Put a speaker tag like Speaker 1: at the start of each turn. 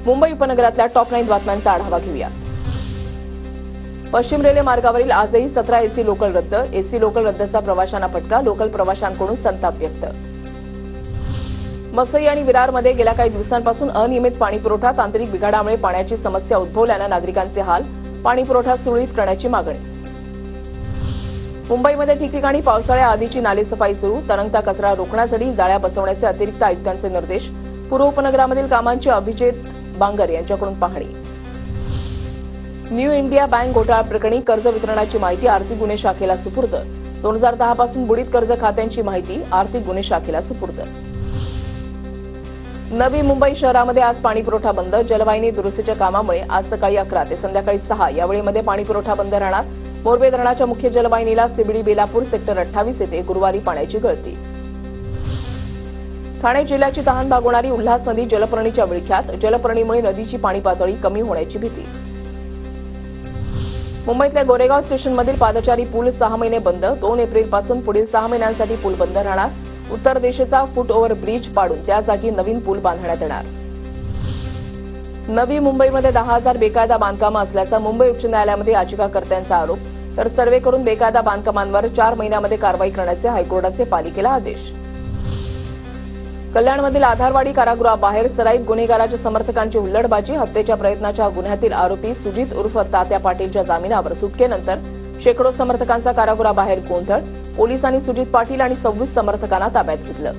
Speaker 1: मुंबई उपनगरातल्या टॉप 9 बातम्यांचा आढावा घेऊया। पश्चिम रेल्वे मार्गावरील आजही 17 एसी लोकल रद्द। एसी लोकल रद्दचा प्रवाशांना फटका, लोकल प्रवाशांकडून संताप व्यक्त। मसई आणि विरारमध्ये गेल्या काही दिवसांपासून अनियमित पाणीपुरवठा, तांत्रिक बिघाडामुळे पाण्याची समस्या उद्भवल्यानं नागरिकांचे हाल, पाणीपुरवठा सुरळीत करण्याची मागणी। मुंबईमध्ये ठिकठिकाणी पावसाळ्याआधीची नालेसफाई सुरू, तरंगता कचरा रोखण्यासाठी जाळ्या बसवण्याचे अतिरिक्त आयुक्तांचे निर्देश। पूर्व उपनगरामधील कामांची अभिजित बांगर यांच्याकडून पाहणी। न्यू इंडिया बँक घोटाळा प्रकरणी कर्ज वितरणाची माहिती आर्थिक गुन्हे शाखेला सुपूर्द। 2010 पासून बुडीत कर्ज खात्यांची माहिती आर्थिक गुन्हे शाखेला सुपूर्द। नवी मुंबई शहरामध्ये आज पाणीपुरवठा बंद। जलवाहिनी दुरुस्तीच्या कामामुळे आज सकाळी 11 ते संध्याकाळी 6 या वेळेमध्ये पाणीपुरवठा बंद राहणार। मोरबे धरणाच्या मुख्य जलवाहिनीला सीबीडी बेलापूर सेक्टर 28 येथे गुरुवारी पाण्याची गळती। ठाणे जिल्ह्याची तहान भागवणारी उल्हास नदी जलपर्णीच्या विळख्यात। जलपर्णीमुळे नदीची पाणी पातळी कमी होण्याची भीती। मुंबईतल्या गोरेगाव स्टेशनमधील पादचारी पूल 6 महिने बंद। 2 एप्रिलपासून पुढील 6 महिन्यांसाठी पूल बंद राहणार। उत्तर दिशेचा फुट ओव्हर ब्रिज पाडून त्या जागी नवीन पूल बांधण्यात येणार। नवी मुंबईमध्ये 10,000 बेकायदा बांधकामं असल्याचा मुंबई उच्च न्यायालयामध्ये याचिकाकर्त्यांचा आरोप, तर सर्व्हे करून बेकायदा बांधकामांवर 4 महिन्यामध्ये कारवाई करण्याचे हायकोर्टाचे पालिकेला आदेश। कल्याणमधील आधारवाडी कारागृहाबाहेर सराईत गुन्हेगाराच्या समर्थकांची हुल्लडबाजी। हत्येच्या प्रयत्नाच्या गुन्ह्यातील आरोपी सुजित उर्फ तात्या पाटीलच्या जामिनावर सुटकेनंतर शेकडो समर्थकांचा कारागृहाबाहेर गोंधळ। पोलिसांनी सुजित पाटील आणि 26 समर्थकांना ताब्यात घेतलं।